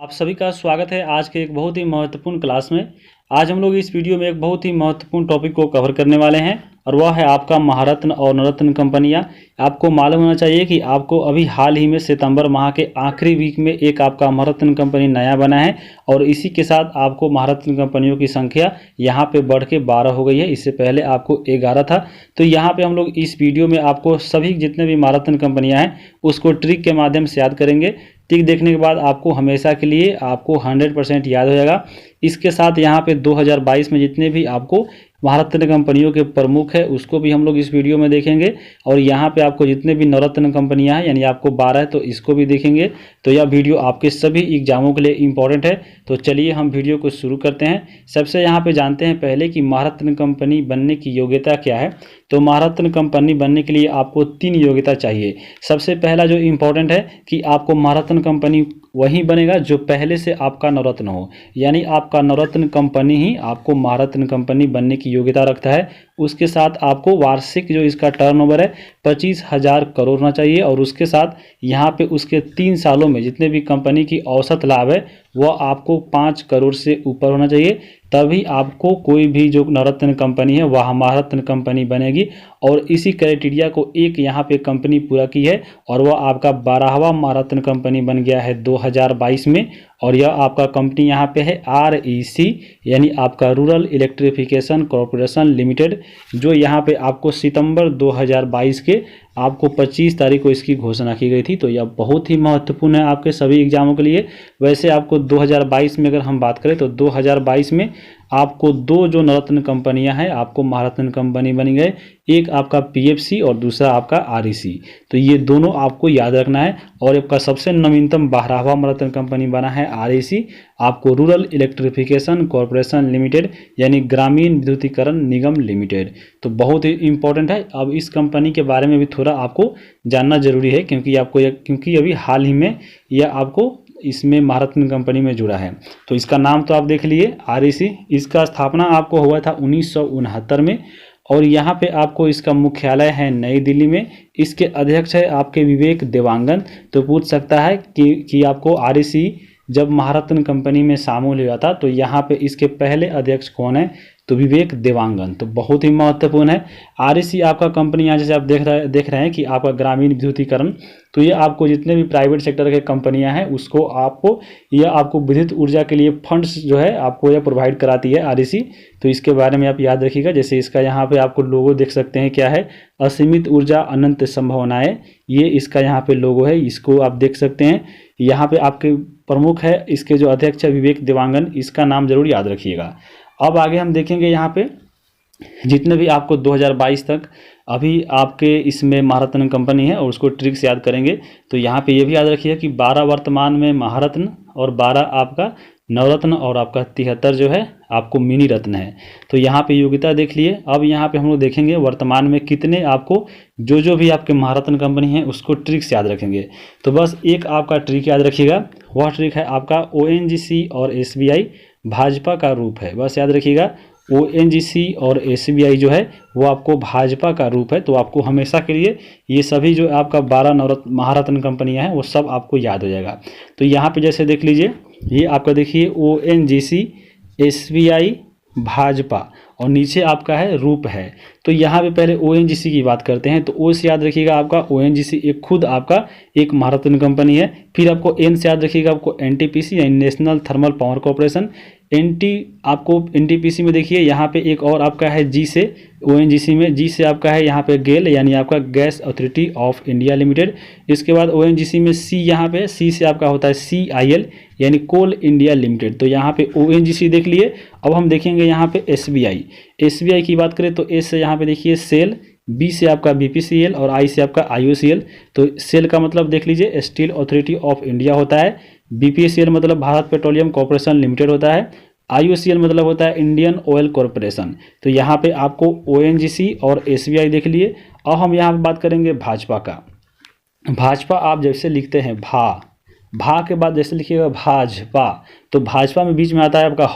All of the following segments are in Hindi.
आप सभी का स्वागत है आज के एक बहुत ही महत्वपूर्ण क्लास में। आज हम लोग इस वीडियो में एक बहुत ही महत्वपूर्ण टॉपिक को कवर करने वाले हैं और वह है आपका महारत्न और नवरत्न कंपनियां। आपको मालूम होना चाहिए कि आपको अभी हाल ही में सितंबर माह के आखिरी वीक में एक आपका महारत्न कंपनी नया बना है और इसी के साथ आपको महारत्न कंपनियों की संख्या यहाँ पे बढ़ के 12 हो गई है। इससे पहले आपको 11 था। तो यहाँ पे हम लोग इस वीडियो में आपको सभी जितने भी महारत्न कंपनियाँ हैं उसको ट्रिक के माध्यम से याद करेंगे। ट्रिक देखने के बाद आपको हमेशा के लिए आपको 100% याद हो जाएगा। इसके साथ यहाँ पे 2022 में जितने भी आपको महारत्न कंपनियों के प्रमुख है उसको भी हम लोग इस वीडियो में देखेंगे और यहाँ पे आपको जितने भी नवरत्न कंपनियां हैं यानी आपको 12 है तो इसको भी देखेंगे। तो यह वीडियो आपके सभी एग्जामों के लिए इम्पोर्टेंट है। तो चलिए हम वीडियो को शुरू करते हैं। सबसे यहाँ पे जानते हैं पहले कि महारत्न कंपनी बनने की योग्यता क्या है। तो महारत्न कंपनी बनने के लिए आपको 3 योग्यता चाहिए। सबसे पहला जो इम्पोर्टेंट है कि आपको महारत्न कंपनी वही बनेगा जो पहले से आपका नवरत्न हो, यानी आपका नवरत्न कंपनी ही आपको महारत्न कंपनी बनने की योग्यता रखता है। उसके साथ आपको वार्षिक जो इसका टर्नओवर है 25,000 करोड़ होना चाहिए और उसके साथ यहाँ पे उसके 3 सालों में जितने भी कंपनी की औसत लाभ है वह आपको 5 करोड़ से ऊपर होना चाहिए। तभी आपको कोई भी जो नवरत्न कंपनी है वह महारत्न कंपनी बनेगी। और इसी क्राइटेरिया को एक यहाँ पे कंपनी पूरा की है और वह आपका 12वां महारत्न कंपनी बन गया है 2022 में। और यह आपका कंपनी यहाँ पे है REC यानी आपका रूरल इलेक्ट्रिफिकेशन कॉरपोरेशन लिमिटेड, जो यहाँ पे आपको सितंबर 2022 के आपको 25 तारीख को इसकी घोषणा की गई थी। तो यह बहुत ही महत्वपूर्ण है आपके सभी एग्जामों के लिए। वैसे आपको 2022 में अगर हम बात करें तो 2022 में आपको 2 जो नवरत्न कंपनियां हैं आपको महारत्न कंपनी बनी गए, एक आपका PFC और दूसरा आपका REC। तो ये दोनों आपको याद रखना है। और आपका सबसे नवीनतम 12वां महारत्न कंपनी बना है REC, आपको रूरल इलेक्ट्रिफिकेशन कॉरपोरेशन लिमिटेड यानी ग्रामीण विद्युतीकरण निगम लिमिटेड। तो बहुत ही इंपॉर्टेंट है। अब इस कंपनी के बारे में भी थोड़ा आपको जानना जरूरी है क्योंकि अभी हाल ही में यह आपको इसमें महारत्न कंपनी में जुड़ा है। तो इसका नाम तो आप देख लिए REC। इसका स्थापना आपको हुआ था 1969 में और यहाँ पे आपको इसका मुख्यालय है नई दिल्ली में। इसके अध्यक्ष है आपके विवेक देवांगन। तो पूछ सकता है कि आपको REC जब महारत्न कंपनी में शामिल हुआ था तो यहाँ पे इसके पहले अध्यक्ष कौन है, तो विवेक देवांगन। तो बहुत ही महत्वपूर्ण है। REC आपका कंपनी यहाँ जैसे आप देख रहे हैं कि आपका ग्रामीण विद्युतीकरण, तो ये आपको जितने भी प्राइवेट सेक्टर के कंपनियां हैं उसको आपको विद्युत ऊर्जा के लिए फंड्स जो है आपको यह प्रोवाइड कराती है REC। तो इसके बारे में आप याद रखिएगा। जैसे इसका यहाँ पे आपको लोगो देख सकते हैं, क्या है, असीमित ऊर्जा अनंत संभावनाएं, ये इसका यहाँ पे लोगो है, इसको आप देख सकते हैं। यहाँ पे आपके प्रमुख है इसके जो अध्यक्ष है विवेक देवांगन, इसका नाम जरूर याद रखिएगा। अब आगे हम देखेंगे यहाँ पे जितने भी आपको 2022 तक अभी आपके इसमें महारत्न कंपनी है और उसको ट्रिक्स याद करेंगे। तो यहाँ पे ये भी याद रखिए कि 12 वर्तमान में महारत्न और 12 आपका नवरत्न और आपका 73 जो है आपको मिनी रत्न है। तो यहाँ पे योग्यता देख लिए। अब यहाँ पे हम लोग देखेंगे वर्तमान में कितने आपको जो भी आपके महारत्न कंपनी है उसको ट्रिक्स याद रखेंगे। तो बस एक आपका ट्रिक याद रखिएगा, वह ट्रिक है आपका ONGC और SBI भाजपा का रूप है। बस याद रखिएगा ONGC और SBI जो है वो आपको भाजपा का रूप है। तो आपको हमेशा के लिए ये सभी जो आपका 12 महारत्न कंपनियां हैं वो सब आपको याद हो जाएगा। तो यहाँ पे जैसे देख लीजिए, ये आपका देखिए ONGC SBI भाजपा और नीचे आपका है रूप है। तो यहाँ पे पहले ONGC की बात करते हैं। तो O से याद रखिएगा आपका ONGC एक खुद आपका एक महारत्न कंपनी है। फिर आपको N से याद रखिएगा आपको NTPC यानी नेशनल थर्मल पावर कॉर्पोरेशन। आपको NTPC में देखिए यहाँ पे एक और आपका है G से ONGC में, G से आपका है यहाँ पे गेल यानी आपका gas authority of India limited. इसके बाद ONGC में C यहाँ पे C से आपका होता है CIL यानी कोल इंडिया लिमिटेड। तो यहाँ पे ONGC देख लिए। अब हम देखेंगे यहाँ पे SBI की बात करें तो S से यहाँ पे देखिए सेल, B से आपका BPCL और I से आपका IOCL। तो सेल का मतलब देख लीजिए स्टील अथॉरिटी ऑफ इंडिया होता है, BPCL मतलब भारत पेट्रोलियम कॉर्पोरेशन लिमिटेड होता है, IOCL मतलब होता है इंडियन ऑयल कॉर्पोरेशन। तो यहाँ पे आपको ONGC और SBI देख लिए। अब हम यहाँ पे बात करेंगे भाजपा का। भाजपा आप जैसे लिखते हैं भा के बाद जैसे लिखिएगा भाजपा, तो भाजपा में बीच में आता है आपका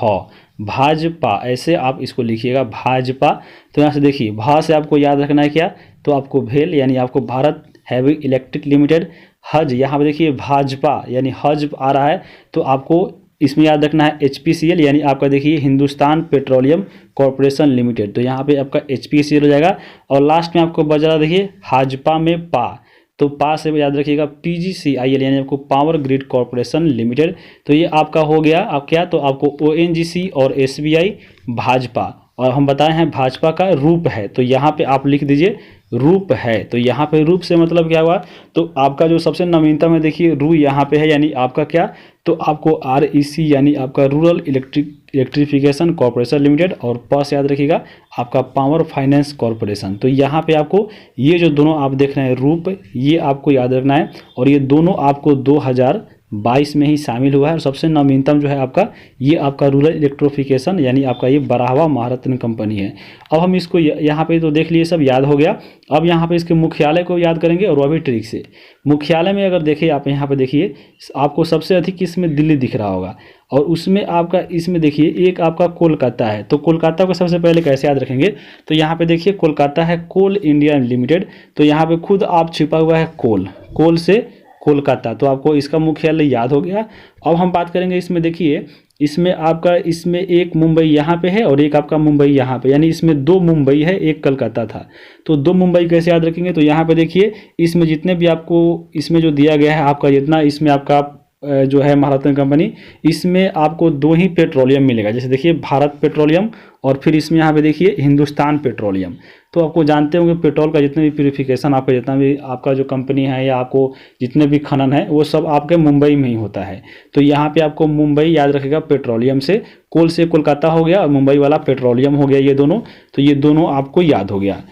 भाजपा, ऐसे आप इसको लिखिएगा भाजपा। तो यहाँ से देखिए भा से आपको याद रखना है क्या, तो आपको भेल यानी आपको भारत हैवी इलेक्ट्रिक लिमिटेड, हज, यहाँ पे देखिए भाजपा यानी हज आ रहा है, तो आपको इसमें याद रखना है HPCL यानी आपका देखिए हिंदुस्तान पेट्रोलियम कॉरपोरेशन लिमिटेड, तो यहाँ पे आपका HPCL हो जाएगा। और लास्ट में आपको बच रहा देखिए हाजपा में पा, तो पा से याद रखिएगा PGCIL यानी आपको पावर ग्रिड कॉरपोरेशन लिमिटेड। तो ये आपका हो गया आप क्या, तो आपको ONGC और SBI भाजपा, और हम बताए हैं भाजपा का रूप है, तो यहाँ पे आप लिख दीजिए रूप है। तो यहाँ पे रूप से मतलब क्या हुआ, तो आपका जो सबसे नवीनतम है देखिए रू यहाँ पे है, यानी आपका क्या, तो आपको REC यानी आपका रूरल इलेक्ट्रिफिकेशन कॉरपोरेशन लिमिटेड, और प से याद रखिएगा आपका पावर फाइनेंस कॉरपोरेशन। तो यहाँ पे आपको ये जो दोनों आप देख रहे हैं रूप, ये आपको याद रखना है, और ये दोनों आपको 2022 में ही शामिल हुआ है। और सबसे नवीनतम जो है आपका ये आपका रूरल इलेक्ट्रिफिकेशन यानी आपका ये बराहवा महारत्न कंपनी है। अब हम इसको यहाँ पे तो देख लिए, सब याद हो गया। अब यहाँ पे इसके मुख्यालय को याद करेंगे, और वह भी ट्रिक से। मुख्यालय में अगर देखिए आप यहाँ पे देखिए आपको सबसे अधिक इसमें दिल्ली दिख रहा होगा, और उसमें आपका इसमें देखिए एक आपका कोलकाता है। तो कोलकाता को सबसे पहले कैसे याद रखेंगे, तो यहाँ पे देखिए कोलकाता है कोल इंडिया लिमिटेड, तो यहाँ पे खुद आप छिपा हुआ है कोल से कोलकाता, तो आपको इसका मुख्यालय याद हो गया। अब हम बात करेंगे इसमें देखिए, इसमें आपका इसमें एक मुंबई यहाँ पे है और एक आपका मुंबई यहाँ पे, यानी इसमें 2 मुंबई है, एक कलकत्ता था। तो 2 मुंबई कैसे याद रखेंगे, तो यहाँ पे देखिए इसमें जितने भी आपको इसमें जो दिया गया है आपका जितना इसमें आपका जो है महारत्न कंपनी, इसमें आपको 2 ही पेट्रोलियम मिलेगा। जैसे देखिए भारत पेट्रोलियम, और फिर इसमें यहाँ पे देखिए हिंदुस्तान पेट्रोलियम। तो आपको जानते होंगे पेट्रोल का जितने भी प्यूरिफिकेशन आपका जितना भी आपका जो कंपनी है या आपको जितने भी खनन है वो सब आपके मुंबई में ही होता है। तो यहाँ पे आपको मुंबई याद रखेगा पेट्रोलियम से, कोल से कोलकाता हो गया और मुंबई वाला पेट्रोलियम हो गया, ये दोनों। तो ये दोनों आपको याद हो गया।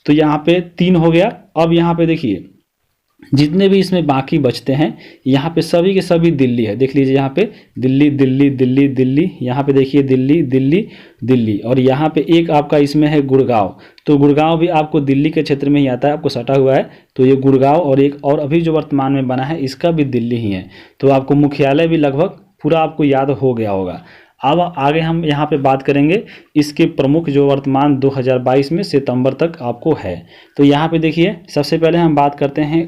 तो यहाँ पे 3 हो गया। अब यहाँ पे देखिए जितने भी इसमें बाकी बचते हैं, यहाँ पे सभी के सभी दिल्ली है। देख लीजिए यहाँ पे दिल्ली दिल्ली दिल्ली दिल्ली, यहाँ पे देखिए दिल्ली दिल्ली दिल्ली, और यहाँ पे एक आपका इसमें है गुड़गांव। तो गुड़गांव भी आपको दिल्ली के क्षेत्र में ही आता है, आपको सटा हुआ है। तो ये गुड़गांव और एक और अभी जो वर्तमान में बना है इसका भी दिल्ली ही है। तो आपको मुख्यालय भी लगभग पूरा आपको याद हो गया होगा। अब आगे हम यहाँ पे बात करेंगे इसके प्रमुख जो वर्तमान 2022 में सितंबर तक आपको है। तो यहाँ पे देखिए सबसे पहले हम बात करते हैं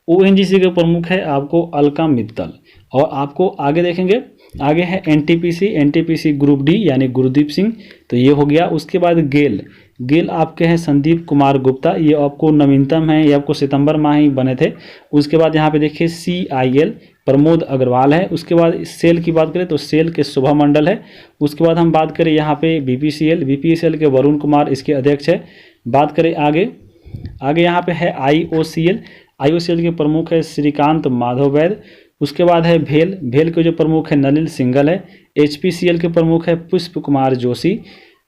ONGC के प्रमुख है आपको अलका मित्तल, और आपको आगे देखेंगे आगे है NTPC ग्रुप D यानी गुरदीप सिंह, तो ये हो गया। उसके बाद गेल आपके हैं संदीप कुमार गुप्ता, ये आपको नवीनतम है, ये आपको सितंबर माह ही बने थे। उसके बाद यहाँ पे देखिए CIL प्रमोद अग्रवाल है। उसके बाद सेल की बात करें तो सेल के शुभा मंडल है। उसके बाद हम बात करें यहाँ पे BPCL के वरुण कुमार इसके अध्यक्ष है। बात करें आगे यहाँ पे है IOCL के प्रमुख है श्रीकांत माधव वैद। उसके बाद है भेल के जो प्रमुख है नलिल सिंगल है। HPCL के प्रमुख है पुष्प कुमार जोशी।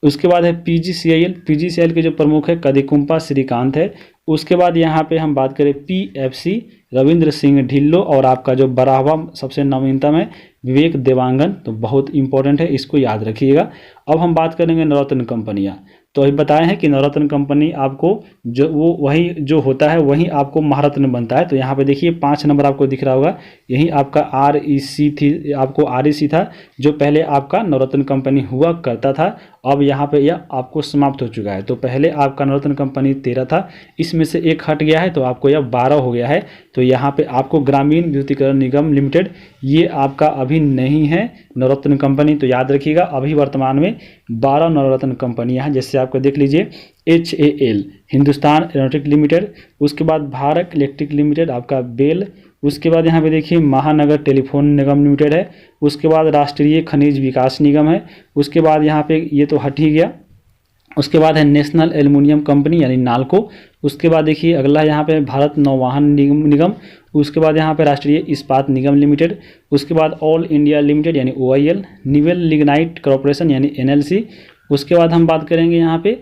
उसके बाद है PGCIL के जो प्रमुख है कदिकुंपा श्रीकांत है। उसके बाद यहाँ पे हम बात करें PFC रविंद्र सिंह ढिल्लो, और आपका जो बराहवा सबसे नवीनतम है विवेक देवांगन, तो बहुत इंपॉर्टेंट है, इसको याद रखिएगा। अब हम बात करेंगे नवरत्न कंपनियाँ। तो अभी बताए हैं कि नवरत्न कंपनी आपको जो वो वही जो होता है वही आपको महारत्न बनता है। तो यहाँ पे देखिए 5 नंबर आपको दिख रहा होगा, यही आपका REC थी, आपको REC था जो पहले आपका नवरत्न कंपनी हुआ करता था। अब यहाँ पे यह आपको समाप्त हो चुका है। तो पहले आपका नवरत्न कंपनी 13 था, इसमें से एक हट गया है, तो आपको यह 12 हो गया है। तो यहाँ पे आपको ग्रामीण विद्युतीकरण निगम लिमिटेड ये आपका अभी नहीं है नवरत्न कंपनी, तो याद रखिएगा अभी वर्तमान में 12 नवरत्न कंपनियां हैं। जैसे आपको देख लीजिए HAL हिंदुस्तान एरोनॉटिक लिमिटेड, उसके बाद भारत इलेक्ट्रिक लिमिटेड आपका बेल, उसके बाद यहाँ पे देखिए महानगर टेलीफोन निगम लिमिटेड है। उसके बाद राष्ट्रीय खनिज विकास निगम है। उसके बाद यहाँ पे ये तो हट ही गया। उसके बाद है नेशनल एल्युमिनियम कंपनी यानी नाल्को। उसके बाद देखिए अगला यहाँ पे भारत नौवाहन निगम। उसके बाद यहाँ पे राष्ट्रीय इस्पात निगम लिमिटेड। उसके बाद ऑल इंडिया लिमिटेड यानी OIL, निवेल लिग्नाइट कॉरपोरेशन यानी NLC। उसके बाद हम बात करेंगे यहाँ पे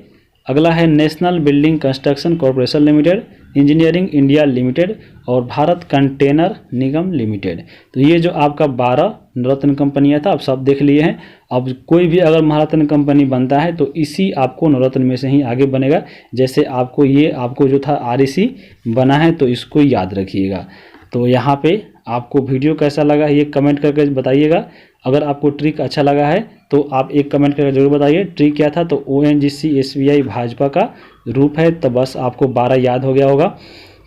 अगला है national building construction corporation limited, engineering India limited और भारत कंटेनर निगम लिमिटेड। तो ये जो आपका 12 नवरत्न कंपनियां था, अब सब देख लिए हैं। अब कोई भी अगर महारत्न कंपनी बनता है तो इसी आपको नवरत्न में से ही आगे बनेगा। जैसे आपको ये आपको जो था REC बना है, तो इसको याद रखिएगा। तो यहाँ पे आपको वीडियो कैसा लगा ये कमेंट करके बताइएगा। अगर आपको ट्रिक अच्छा लगा है तो आप एक कमेंट करके जरूर बताइए ट्रिक क्या था। तो ONGC SBI भाजपा का रूप है, तो बस आपको 12 याद हो गया होगा।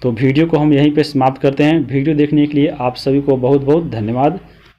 तो वीडियो को हम यहीं पे समाप्त करते हैं। वीडियो देखने के लिए आप सभी को बहुत बहुत धन्यवाद।